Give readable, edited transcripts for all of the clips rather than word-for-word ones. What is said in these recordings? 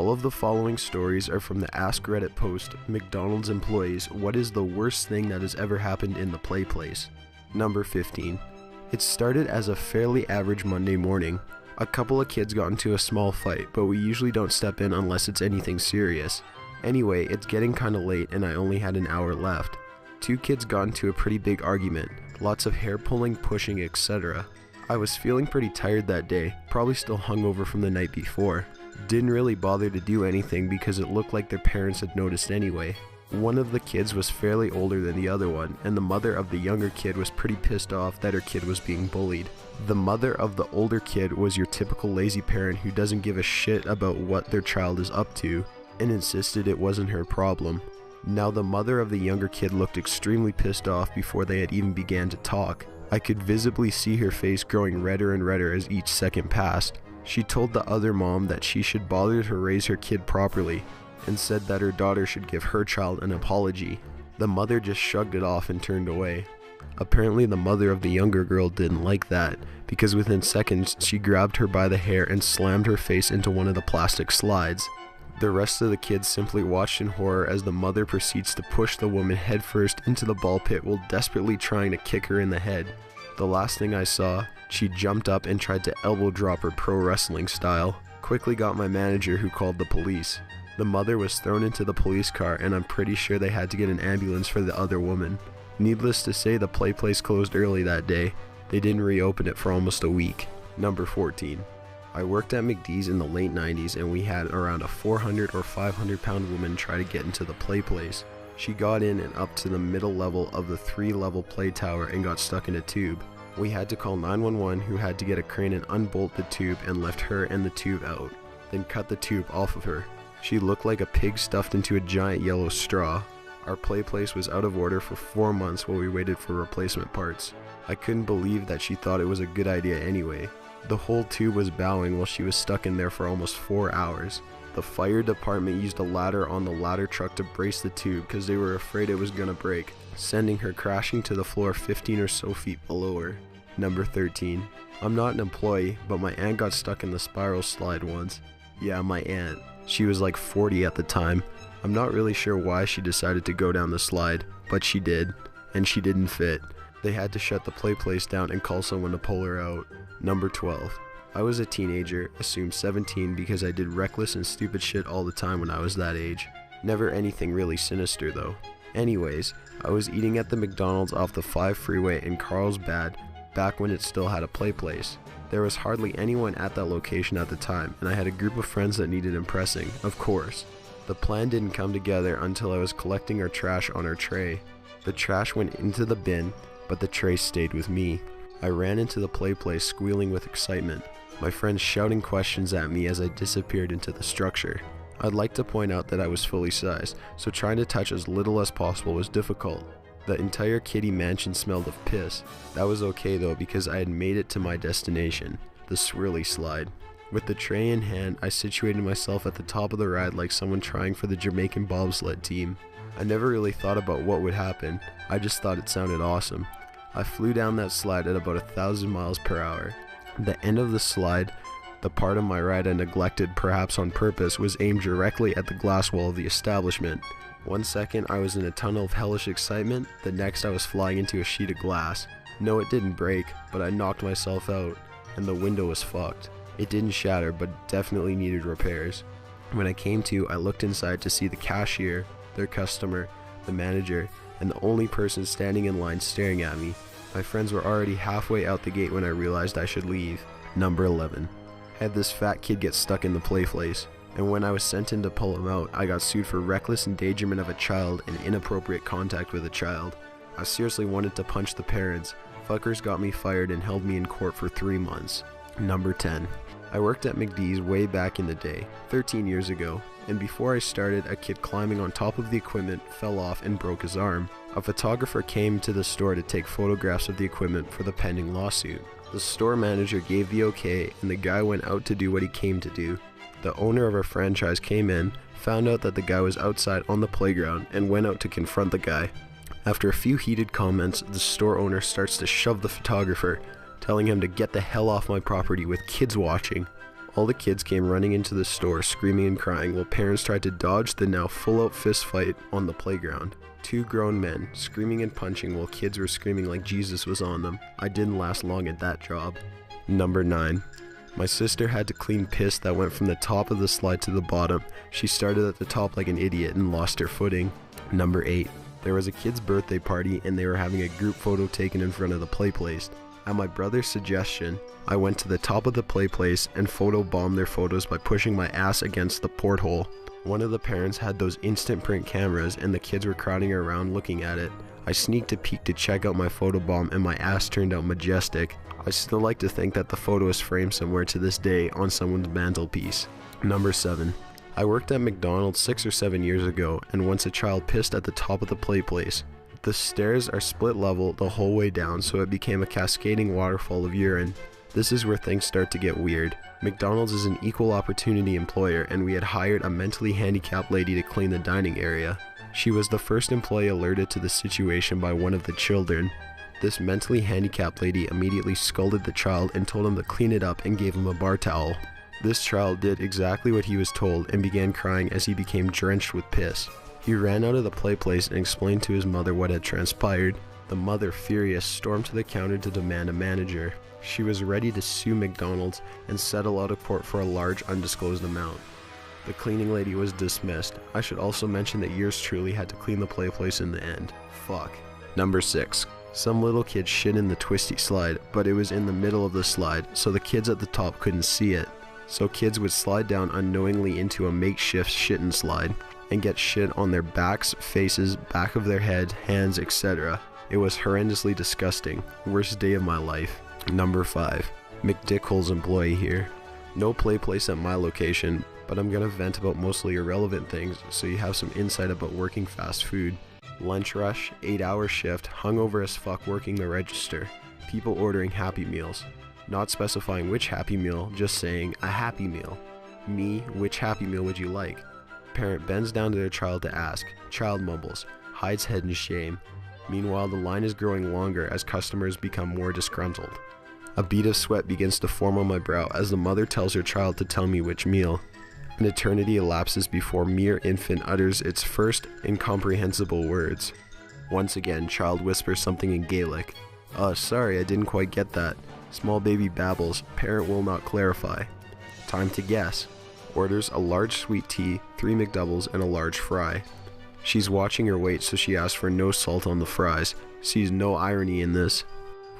All of the following stories are from the Ask Reddit post, McDonald's employees, what is the worst thing that has ever happened in the PlayPlace? Number 15. It started as a fairly average Monday morning. A couple of kids got into a small fight, but we usually don't step in unless it's anything serious. Anyway, it's getting kinda late and I only had an hour left. Two kids got into a pretty big argument, lots of hair pulling, pushing, etc. I was feeling pretty tired that day, probably still hungover from the night before. Didn't really bother to do anything because it looked like their parents had noticed anyway. One of the kids was fairly older than the other one, and the mother of the younger kid was pretty pissed off that her kid was being bullied. The mother of the older kid was your typical lazy parent who doesn't give a shit about what their child is up to, and insisted it wasn't her problem. Now the mother of the younger kid looked extremely pissed off before they had even began to talk. I could visibly see her face growing redder and redder as each second passed. She told the other mom that she should bother to raise her kid properly, and said that her daughter should give her child an apology. The mother just shrugged it off and turned away. Apparently the mother of the younger girl didn't like that, because within seconds she grabbed her by the hair and slammed her face into one of the plastic slides. The rest of the kids simply watched in horror as the mother proceeds to push the woman headfirst into the ball pit while desperately trying to kick her in the head. The last thing I saw, she jumped up and tried to elbow drop her pro wrestling style. Quickly got my manager, who called the police. The mother was thrown into the police car, and I'm pretty sure they had to get an ambulance for the other woman. Needless to say, the PlayPlace closed early that day. They didn't reopen it for almost a week. Number 14. I worked at McD's in the late 90s, and we had around a 400 or 500 pound woman try to get into the PlayPlace. She got in and up to the middle level of the 3-level play tower and got stuck in a tube. We had to call 911, who had to get a crane and unbolt the tube and lift her and the tube out, then cut the tube off of her. She looked like a pig stuffed into a giant yellow straw. Our PlayPlace was out of order for 4 months while we waited for replacement parts. I couldn't believe that she thought it was a good idea anyway. The whole tube was bowing while she was stuck in there for almost 4 hours. The fire department used a ladder on the ladder truck to brace the tube because they were afraid it was gonna break, sending her crashing to the floor 15 or so feet below her. Number 13. I'm not an employee, but my aunt got stuck in the spiral slide once. Yeah, my aunt. She was like 40 at the time. I'm not really sure why she decided to go down the slide, but she did, and she didn't fit. They had to shut the PlayPlace down and call someone to pull her out. Number 12. I was a teenager, assumed 17 because I did reckless and stupid shit all the time when I was that age. Never anything really sinister though. Anyways, I was eating at the McDonald's off the 5 freeway in Carlsbad back when it still had a PlayPlace. There was hardly anyone at that location at the time, and I had a group of friends that needed impressing, of course. The plan didn't come together until I was collecting our trash on our tray. The trash went into the bin, but the tray stayed with me. I ran into the PlayPlace squealing with excitement, my friends shouting questions at me as I disappeared into the structure. I'd like to point out that I was fully sized, so trying to touch as little as possible was difficult. The entire kiddie mansion smelled of piss. That was okay though because I had made it to my destination, the swirly slide. With the tray in hand, I situated myself at the top of the ride like someone trying for the Jamaican bobsled team. I never really thought about what would happen, I just thought it sounded awesome. I flew down that slide at about 1,000 miles per hour. The end of the slide, the part of my ride I neglected perhaps on purpose, was aimed directly at the glass wall of the establishment. 1 second I was in a tunnel of hellish excitement, the next I was flying into a sheet of glass. No, it didn't break, but I knocked myself out, and the window was fucked. It didn't shatter, but definitely needed repairs. When I came to, I looked inside to see the cashier, their customer, the manager, and the only person standing in line staring at me. My friends were already halfway out the gate when I realized I should leave. Number 11. I had this fat kid get stuck in the PlayPlace, and when I was sent in to pull him out, I got sued for reckless endangerment of a child and inappropriate contact with a child. I seriously wanted to punch the parents. Fuckers got me fired and held me in court for 3 months. Number 10. I worked at McD's way back in the day, 13 years ago, and before I started, a kid climbing on top of the equipment fell off and broke his arm. A photographer came to the store to take photographs of the equipment for the pending lawsuit. The store manager gave the okay, and the guy went out to do what he came to do. The owner of our franchise came in, found out that the guy was outside on the playground, and went out to confront the guy. After a few heated comments, the store owner starts to shove the photographer, telling him to get the hell off my property with kids watching. All the kids came running into the store, screaming and crying, while parents tried to dodge the now full-out fist fight on the playground. 2 grown men, screaming and punching while kids were screaming like Jesus was on them. I didn't last long at that job. Number 9. My sister had to clean piss that went from the top of the slide to the bottom. She started at the top like an idiot and lost her footing. Number 8. There was a kid's birthday party and they were having a group photo taken in front of the PlayPlace. At my brother's suggestion, I went to the top of the PlayPlace and photobombed their photos by pushing my ass against the porthole. One of the parents had those instant print cameras and the kids were crowding around looking at it. I sneaked a peek to check out my photobomb and my ass turned out majestic. I still like to think that the photo is framed somewhere to this day on someone's mantelpiece. Number 7. I worked at McDonald's 6 or 7 years ago, and once a child pissed at the top of the PlayPlace. The stairs are split level the whole way down, so it became a cascading waterfall of urine. This is where things start to get weird. McDonald's is an equal opportunity employer, and we had hired a mentally handicapped lady to clean the dining area. She was the first employee alerted to the situation by one of the children. This mentally handicapped lady immediately scolded the child and told him to clean it up and gave him a bar towel. This child did exactly what he was told and began crying as he became drenched with piss. He ran out of the PlayPlace and explained to his mother what had transpired. The mother, furious, stormed to the counter to demand a manager. She was ready to sue McDonald's and settle out of court for a large undisclosed amount. The cleaning lady was dismissed. I should also mention that yours truly had to clean the PlayPlace in the end. Fuck. Number 6. Some little kid shit in the twisty slide, but it was in the middle of the slide, so the kids at the top couldn't see it. So kids would slide down unknowingly into a makeshift shittin' slide and get shit on their backs, faces, back of their head, hands, etc. It was horrendously disgusting. Worst day of my life. Number 5. McDickhole's employee here. No PlayPlace at my location, but I'm gonna vent about mostly irrelevant things so you have some insight about working fast food. Lunch rush, 8-hour shift, hungover as fuck working the register. People ordering Happy Meals. Not specifying which Happy Meal, just saying a Happy Meal. Me, which Happy Meal would you like? Parent bends down to their child to ask. Child mumbles, hides head in shame. Meanwhile, the line is growing longer as customers become more disgruntled. A bead of sweat begins to form on my brow as the mother tells her child to tell me which meal. An eternity elapses before mere infant utters its first incomprehensible words. Once again, child whispers something in Gaelic. Sorry, I didn't quite get that. Small baby babbles, parent will not clarify. Time to guess. Orders a large sweet tea, 3 McDoubles, and a large fry. She's watching her weight, so she asks for no salt on the fries. Sees no irony in this.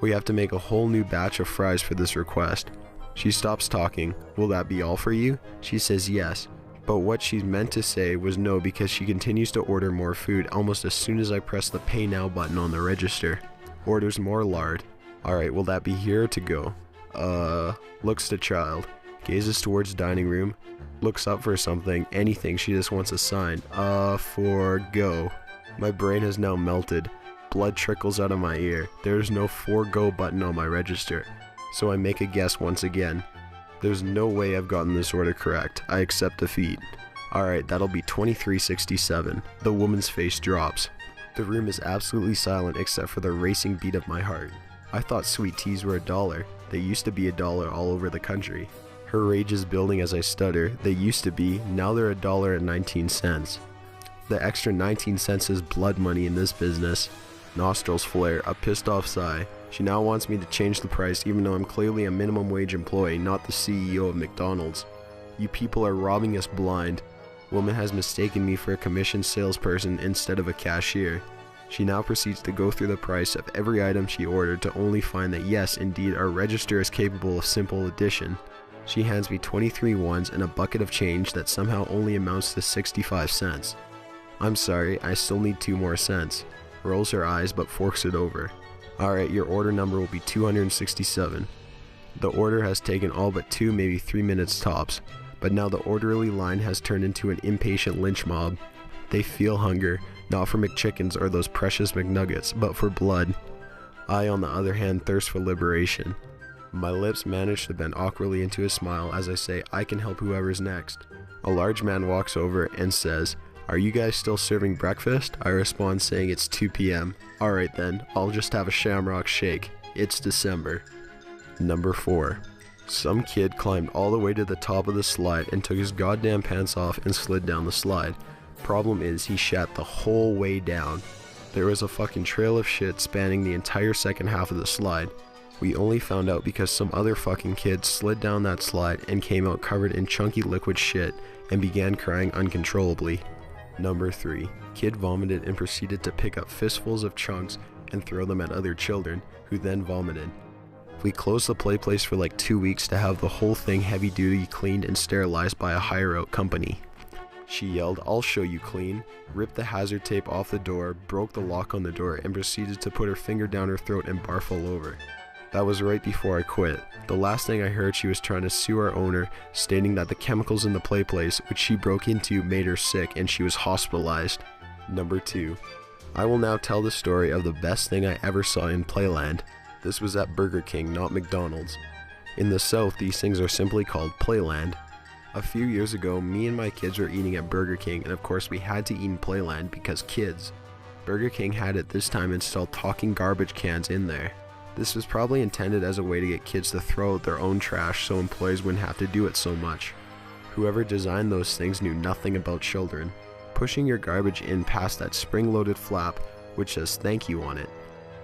We have to make a whole new batch of fries for this request. She stops talking. Will that be all for you? She says yes. But what she's meant to say was no because she continues to order more food almost as soon as I press the Pay Now button on the register. Orders more lard. Alright, will that be here or to go? Looks to child. Gazes towards dining room. Looks up for something, anything, she just wants a sign. For go. My brain has now melted. Blood trickles out of my ear. There's no for go button on my register. So I make a guess once again. There's no way I've gotten this order correct. I accept defeat. Alright, that'll be $23.67. The woman's face drops. The room is absolutely silent except for the racing beat of my heart. I thought sweet teas were $1. They used to be $1 all over the country. Her rage is building as I stutter. They used to be, now they're $1.19. The extra 19 cents is blood money in this business. Nostrils flare, a pissed off sigh. She now wants me to change the price even though I'm clearly a minimum wage employee, not the CEO of McDonald's. You people are robbing us blind. Woman has mistaken me for a commissioned salesperson instead of a cashier. She now proceeds to go through the price of every item she ordered to only find that yes, indeed, our register is capable of simple addition. She hands me 23 ones and a bucket of change that somehow only amounts to 65 cents. I'm sorry, I still need 2 more cents. Rolls her eyes but forks it over. Alright, your order number will be 267. The order has taken all but 2, maybe 3 minutes tops, but now the orderly line has turned into an impatient lynch mob. They feel hunger, not for McChickens or those precious McNuggets, but for blood. I, on the other hand, thirst for liberation. My lips manage to bend awkwardly into a smile as I say, I can help whoever's next. A large man walks over and says, "Are you guys still serving breakfast?" I respond saying it's 2 p.m. Alright then, I'll just have a shamrock shake. It's December. Number 4. Some kid climbed all the way to the top of the slide and took his goddamn pants off and slid down the slide. Problem is, he shat the whole way down. There was a fucking trail of shit spanning the entire second half of the slide. We only found out because some other fucking kid slid down that slide and came out covered in chunky liquid shit and began crying uncontrollably. Number 3. Kid vomited and proceeded to pick up fistfuls of chunks and throw them at other children, who then vomited. We closed the play place for like 2 weeks to have the whole thing heavy duty cleaned and sterilized by a hire out company. She yelled, "I'll show you clean," ripped the hazard tape off the door, broke the lock on the door, and proceeded to put her finger down her throat and barf all over. That was right before I quit. The last thing I heard, she was trying to sue our owner, stating that the chemicals in the play place, which she broke into, made her sick and she was hospitalized. Number 2. I will now tell the story of the best thing I ever saw in Playland. This was at Burger King, not McDonald's. In the South, these things are simply called Playland. A few years ago, me and my kids were eating at Burger King, and of course we had to eat in Playland because kids. Burger King had at this time installed talking garbage cans in there. This was probably intended as a way to get kids to throw out their own trash so employees wouldn't have to do it so much. Whoever designed those things knew nothing about children. Pushing your garbage in past that spring-loaded flap, which says thank you on it.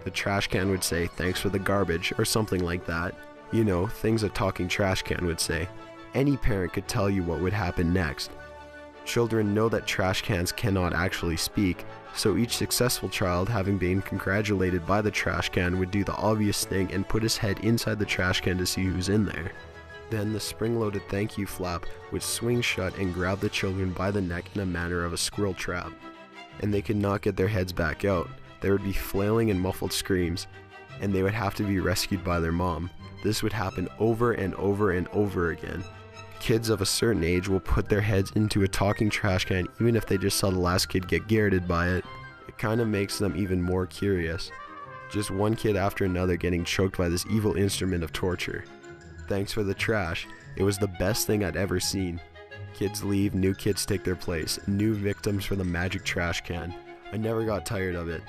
The trash can would say thanks for the garbage or something like that. You know, things a talking trash can would say. Any parent could tell you what would happen next. Children know that trash cans cannot actually speak, so each successful child, having been congratulated by the trash can, would do the obvious thing and put his head inside the trash can to see who's in there. Then the spring-loaded thank you flap would swing shut and grab the children by the neck in a manner of a squirrel trap, and they could not get their heads back out. There would be flailing and muffled screams, and they would have to be rescued by their mom. This would happen over and over and over again. Kids of a certain age will put their heads into a talking trash can even if they just saw the last kid get garroted by it. It kind of makes them even more curious. Just one kid after another getting choked by this evil instrument of torture. Thanks for the trash. It was the best thing I'd ever seen. Kids leave, new kids take their place, new victims for the magic trash can. I never got tired of it.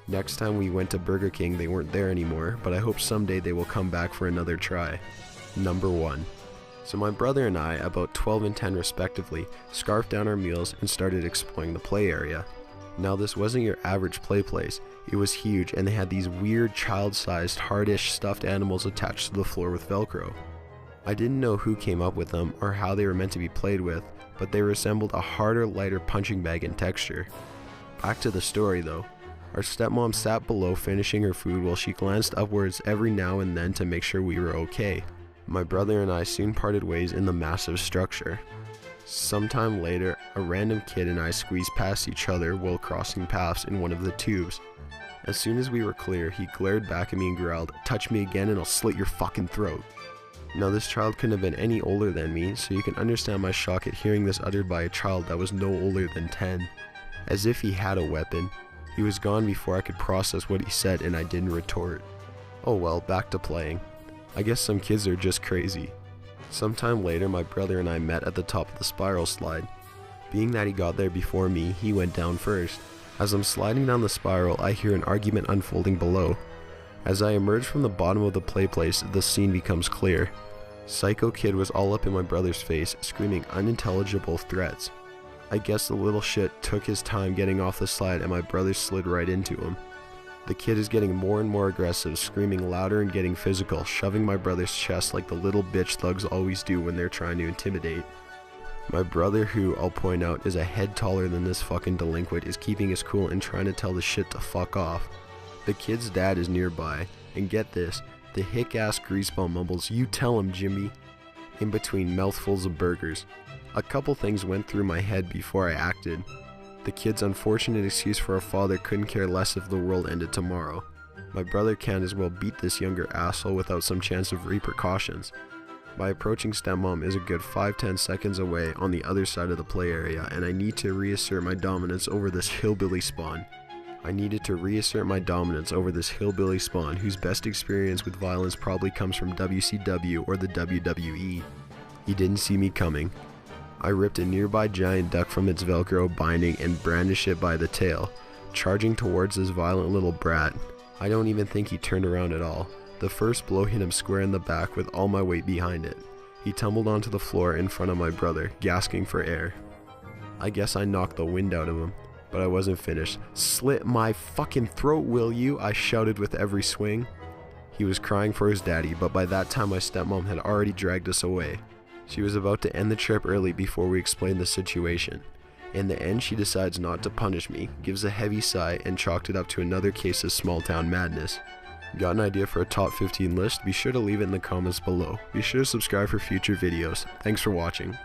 Next time we went to Burger King, they weren't there anymore, but I hope someday they will come back for another try. Number 1. So my brother and I, about 12 and 10 respectively, scarfed down our meals and started exploring the play area. Now this wasn't your average play place. It was huge, and they had these weird child-sized, hardish stuffed animals attached to the floor with Velcro. I didn't know who came up with them or how they were meant to be played with, but they resembled a harder, lighter punching bag in texture. Back to the story though. Our stepmom sat below finishing her food while she glanced upwards every now and then to make sure we were okay. My brother and I soon parted ways in the massive structure. Sometime later, a random kid and I squeezed past each other while crossing paths in one of the tubes. As soon as we were clear, he glared back at me and growled, "Touch me again and I'll slit your fucking throat." Now this child couldn't have been any older than me, so you can understand my shock at hearing this uttered by a child that was no older than 10. As if he had a weapon. He was gone before I could process what he said, and I didn't retort. Oh well, back to playing. I guess some kids are just crazy. Sometime later, my brother and I met at the top of the spiral slide. Being that he got there before me, he went down first. As I'm sliding down the spiral, I hear an argument unfolding below. As I emerge from the bottom of the play place, the scene becomes clear. Psycho Kid was all up in my brother's face, screaming unintelligible threats. I guess the little shit took his time getting off the slide and my brother slid right into him. The kid is getting more and more aggressive, screaming louder and getting physical, shoving my brother's chest like the little bitch thugs always do when they're trying to intimidate. My brother, who, I'll point out, is a head taller than this fucking delinquent, is keeping his cool and trying to tell the shit to fuck off. The kid's dad is nearby, and get this, the hick-ass greaseball mumbles, "You tell him, Jimmy," in between mouthfuls of burgers. A couple things went through my head before I acted. The kid's unfortunate excuse for a father couldn't care less if the world ended tomorrow. My brother can't as well beat this younger asshole without some chance of repercussions. My approaching stepmom is a good 5-10 seconds away on the other side of the play area, and I need to reassert my dominance over this hillbilly spawn. Whose best experience with violence probably comes from WCW or the WWE. He didn't see me coming. I ripped a nearby giant duck from its Velcro binding and brandished it by the tail, charging towards this violent little brat. I don't even think he turned around at all. The first blow hit him square in the back with all my weight behind it. He tumbled onto the floor in front of my brother, gasping for air. I guess I knocked the wind out of him, but I wasn't finished. "Slit my fucking throat, will you?" I shouted with every swing. He was crying for his daddy, but by that time my stepmom had already dragged us away. She was about to end the trip early before we explained the situation. In the end, she decides not to punish me, gives a heavy sigh, and chalked it up to another case of small town madness. Got an idea for a top 15 list? Be sure to leave it in the comments below. Be sure to subscribe for future videos. Thanks for watching.